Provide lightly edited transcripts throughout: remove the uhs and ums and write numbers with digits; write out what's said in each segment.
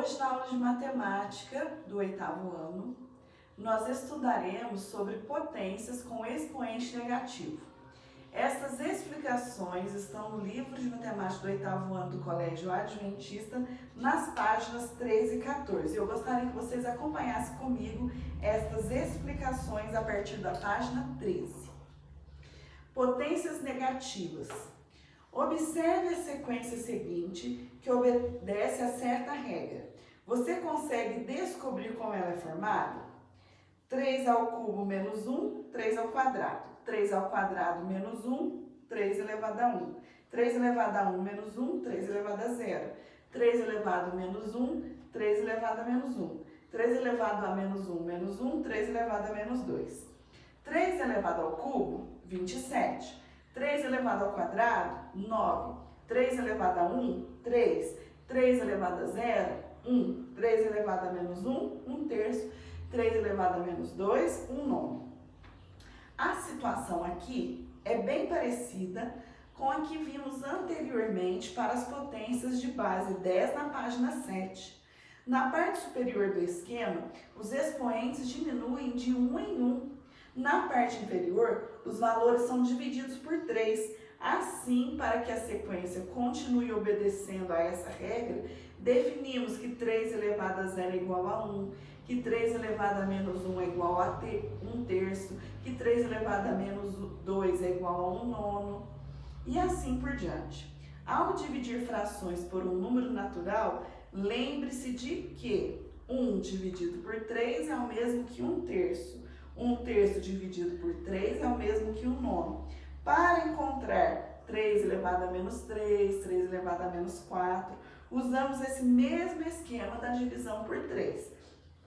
Hoje, na aula de matemática do 8º ano, nós estudaremos sobre potências com expoente negativo. Essas explicações estão no livro de matemática do 8º ano do Colégio Adventista, nas páginas 13 e 14. Eu gostaria que vocês acompanhassem comigo estas explicações a partir da página 13. Potências negativas. Observe a sequência seguinte, que obedece a certa regra. Você consegue descobrir como ela é formada? 3 ao cubo menos 1, 3 ao quadrado. 3 ao quadrado menos 1, 3 elevado a 1. 3 elevado a 1 menos 1, 3 elevado a 0. 3 elevado a menos 1, 3 elevado a menos 1. 3 elevado a menos 1, menos 1, 3 elevado a menos 2. 3 elevado ao cubo, 27. 3 elevado ao quadrado, 9. 3 elevado a 1, 3. 3 elevado a 0, 1. 3 elevado a menos 1, 1 terço. 3 elevado a menos 2, 1 nono. A situação aqui é bem parecida com a que vimos anteriormente para as potências de base 10 na página 7. Na parte superior do esquema, os expoentes diminuem de 1 em 1. Na parte inferior, os valores são divididos por 3. Assim, para que a sequência continue obedecendo a essa regra, definimos que 3 elevado a 0 é igual a 1, que 3 elevado a menos 1 é igual a 1 terço, que 3 elevado a menos 2 é igual a 1 nono, e assim por diante. Ao dividir frações por um número natural, lembre-se de que 1 dividido por 3 é o mesmo que 1 terço. 1 terço dividido por 3 é o mesmo que 1 nono. Para encontrar 3 elevado a menos 3, 3 elevado a menos 4, usamos esse mesmo esquema da divisão por 3.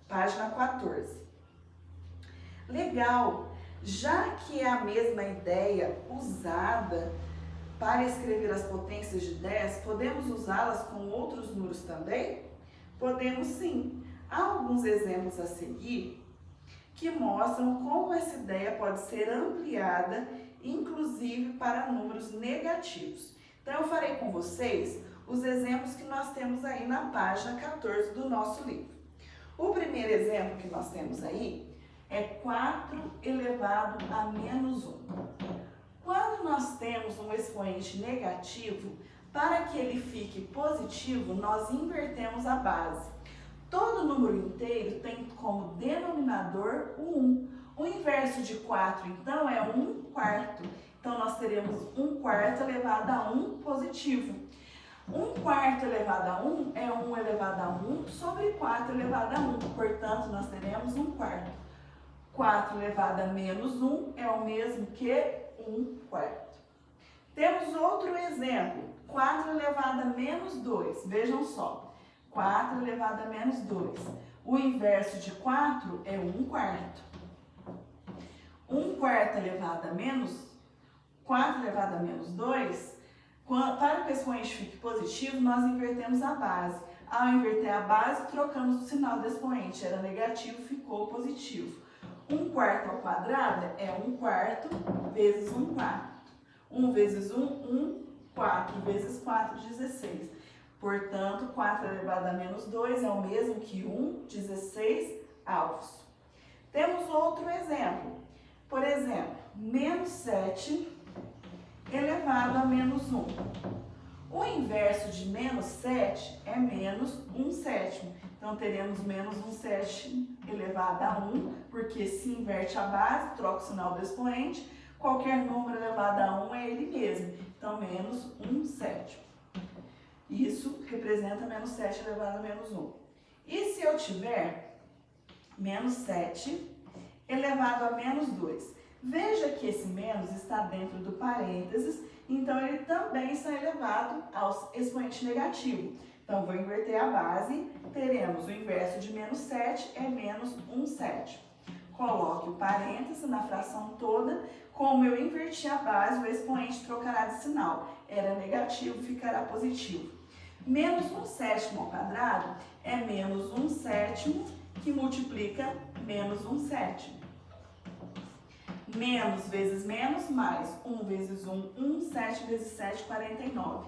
Página 14. Legal! Já que é a mesma ideia usada para escrever as potências de 10, podemos usá-las com outros números também? Podemos sim. Há alguns exemplos a seguir que mostram como essa ideia pode ser ampliada, inclusive para números negativos. Então, eu farei com vocês os exemplos que nós temos aí na página 14 do nosso livro. O primeiro exemplo que nós temos aí é 4 elevado a menos 1. Quando nós temos um expoente negativo, para que ele fique positivo, nós invertemos a base. Todo número inteiro tem como denominador o 1. O inverso de 4, então, é 1 quarto. Então, nós teremos 1 quarto elevado a 1 positivo. 1 quarto elevado a 1 é 1 elevado a 1 sobre 4 elevado a 1. Portanto, nós teremos 1 quarto. 4 elevado a menos 1 é o mesmo que 1 quarto. Temos outro exemplo. 4 elevado a menos 2. Vejam só. 4 elevado a menos 2. O inverso de 4 é 1 quarto. 1 quarto elevado a menos 4 elevado a menos 2, para que o expoente fique positivo, nós invertemos a base. Ao inverter a base, trocamos o sinal do expoente. Era negativo, ficou positivo. 1 quarto ao quadrado é 1 quarto vezes 1 quarto. 1 vezes 1, 1. 4 vezes 4, 16. Portanto, 4 elevado a menos 2 é o mesmo que 1, 16 avos. Temos outro exemplo. Por exemplo, menos 7 elevado a menos 1. O inverso de menos 7 é menos 1 sétimo. Então, teremos menos 1 sétimo elevado a 1, porque se inverte a base, troca o sinal do expoente, qualquer número elevado a 1 é ele mesmo. Então, menos 1 sétimo. Isso representa menos 7 elevado a menos 1. E se eu tiver menos 7 elevado a menos 2? Veja que esse menos está dentro do parênteses, então ele também está elevado ao expoente negativo. Então, vou inverter a base, teremos o inverso de menos 7 é menos 1 sétimo. Coloque o parêntese na fração toda. Como eu inverti a base, o expoente trocará de sinal. Era negativo, ficará positivo. Menos 1 sétimo ao quadrado é menos 1 sétimo, que multiplica menos 1 sétimo. Menos vezes menos, mais 1 vezes 1, 1, 7 vezes 7, 49.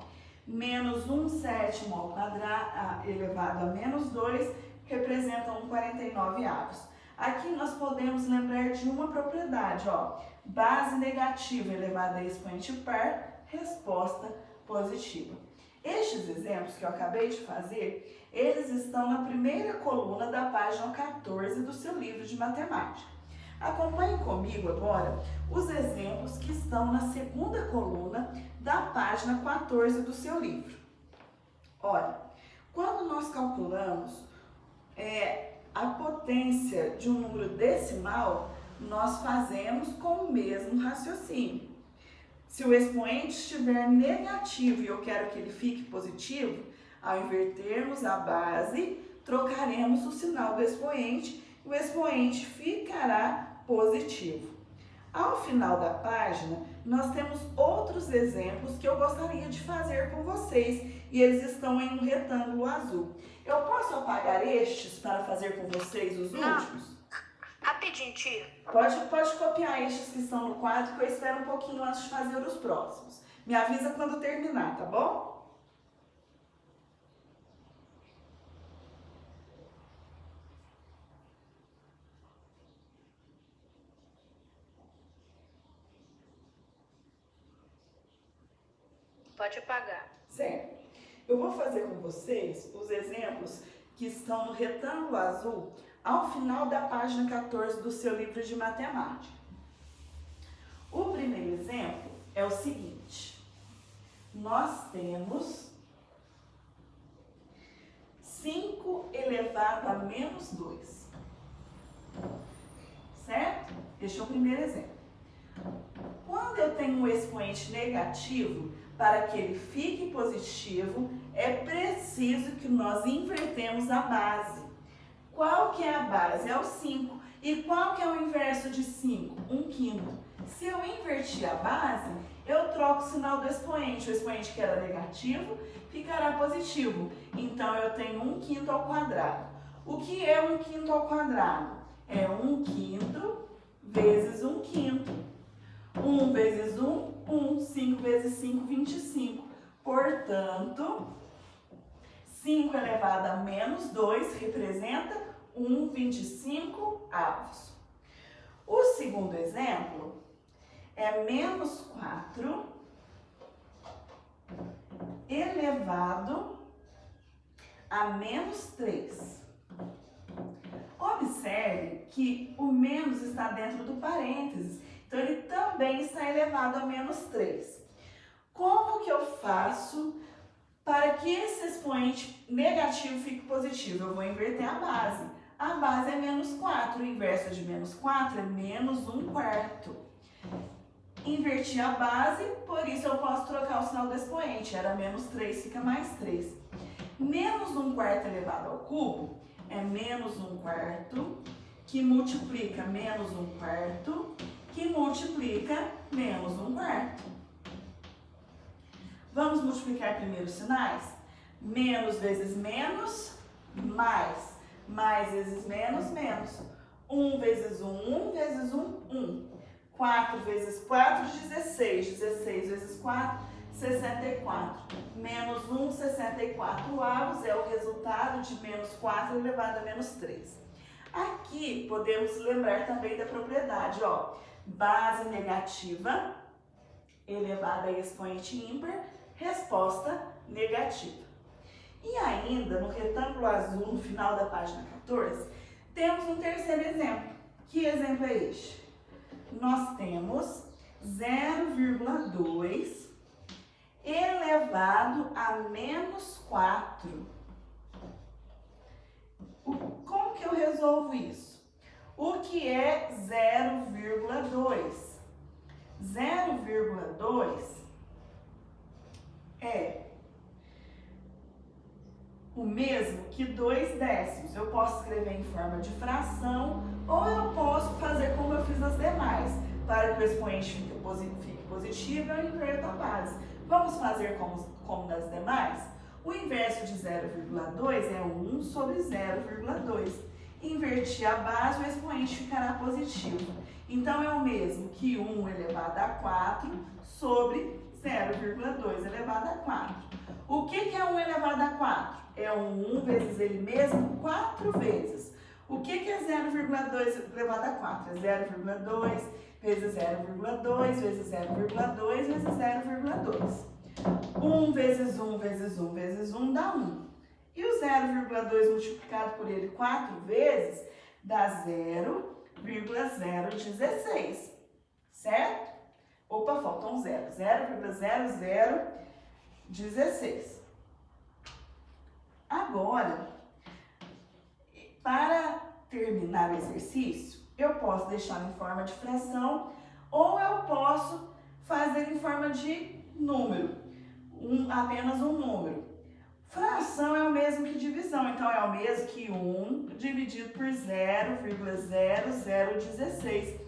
menos 1/7 ao quadrado elevado a menos 2 representa 1/49. Aqui nós podemos lembrar de uma propriedade, ó, base negativa elevada a expoente par, resposta positiva. Estes exemplos que eu acabei de fazer, eles estão na primeira coluna da página 14 do seu livro de matemática. Acompanhe comigo agora os exemplos que estão na segunda coluna da página 14 do seu livro. Olha, quando nós calculamos a potência de um número decimal, nós fazemos com o mesmo raciocínio. Se o expoente estiver negativo e eu quero que ele fique positivo, ao invertermos a base, trocaremos o sinal do expoente e o expoente ficará positivo. Ao final da página, nós temos outros exemplos que eu gostaria de fazer com vocês e eles estão em um retângulo azul. Eu posso apagar estes para fazer com vocês os últimos? Rapidinho, tia. Pode copiar estes que estão no quadro, que eu espero um pouquinho antes de fazer os próximos. Me avisa quando terminar, tá bom? Pode apagar. Certo. Eu vou fazer com vocês os exemplos que estão no retângulo azul ao final da página 14 do seu livro de matemática. O primeiro exemplo é o seguinte. Nós temos 5 elevado a menos 2. Certo? Este é o primeiro exemplo. Quando eu tenho um expoente negativo, para que ele fique positivo, é preciso que nós invertemos a base. Qual que é a base? É o 5. E qual que é o inverso de 5? 1/5. Se eu invertir a base, eu troco o sinal do expoente. O expoente que era negativo ficará positivo. Então, eu tenho 1/5 ao quadrado. O que é 1/5 ao quadrado? É 1/5 vezes 1/5. 1 vezes 1, 1. 5 vezes 5, 25. Portanto, 5 elevado a menos 2 representa 1/25. O segundo exemplo é menos 4 elevado a menos 3. Observe que o menos está dentro do parênteses, então ele também está elevado a menos 3. Como que eu faço para que esse expoente negativo fique positivo? Eu vou inverter a base. A base é menos 4, o inverso de menos 4 é menos 1/4. Inverti a base, por isso eu posso trocar o sinal do expoente. Era menos 3, fica mais 3. Menos 1/4 elevado ao cubo é menos 1/4, que multiplica menos 1/4, que multiplica menos 1/4. Vamos multiplicar primeiro os sinais? Menos vezes menos, mais. Mais vezes menos, menos. 1 vezes 1, 1 vezes 1, 1. 4 vezes 4, 16. 16 vezes 4, 64. Menos 1, 64 é o resultado de menos 4 elevado a menos 3. Aqui podemos lembrar também da propriedade, ó. Base negativa elevada a expoente ímpar, resposta negativa. E ainda, no retângulo azul, no final da página 14, temos um terceiro exemplo. Que exemplo é este? Nós temos 0,2 elevado a menos 4. Como que eu resolvo isso? O que é 0,2? 0,2 é o mesmo que 2 décimos. Eu posso escrever em forma de fração ou eu posso fazer como eu fiz nas demais. Para que o expoente fique positivo, eu inverto a base. Vamos fazer como nas demais? O inverso de 0,2 é 1 sobre 0,2. Invertir a base, o expoente ficará positivo. Então, é o mesmo que 1 elevado a 4 sobre 0,2 elevado a 4. O que é 1 elevado a 4? É o 1 vezes ele mesmo 4 vezes. O que é 0,2 elevado a 4? É 0,2 vezes 0,2 vezes 0,2 vezes 0,2. 1 vezes 1 vezes 1 vezes 1 dá 1. E o 0,2 multiplicado por ele 4 vezes dá 0,016. Certo? Opa, faltou um 0. 0,0016. Agora, para terminar o exercício, eu posso deixar em forma de fração ou eu posso fazer em forma de número, apenas um número. Fração é o mesmo que divisão, então é o mesmo que 1 dividido por 0,0016.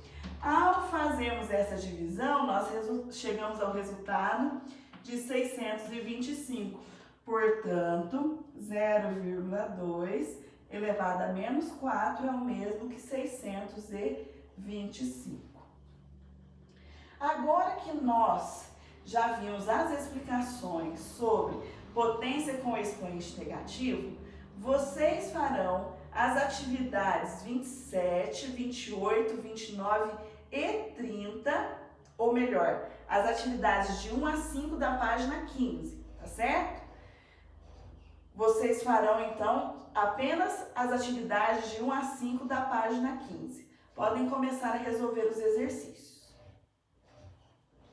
Ao fazermos essa divisão, nós chegamos ao resultado de 625. Portanto, 0,2 elevado a menos 4 é o mesmo que 625. Agora que nós já vimos as explicações sobre potência com expoente negativo, vocês farão as atividades 27, 28, 29 e 30, ou melhor, as atividades de 1 a 5 da página 15, tá certo? Vocês farão, então, apenas as atividades de 1 a 5 da página 15. Podem começar a resolver os exercícios.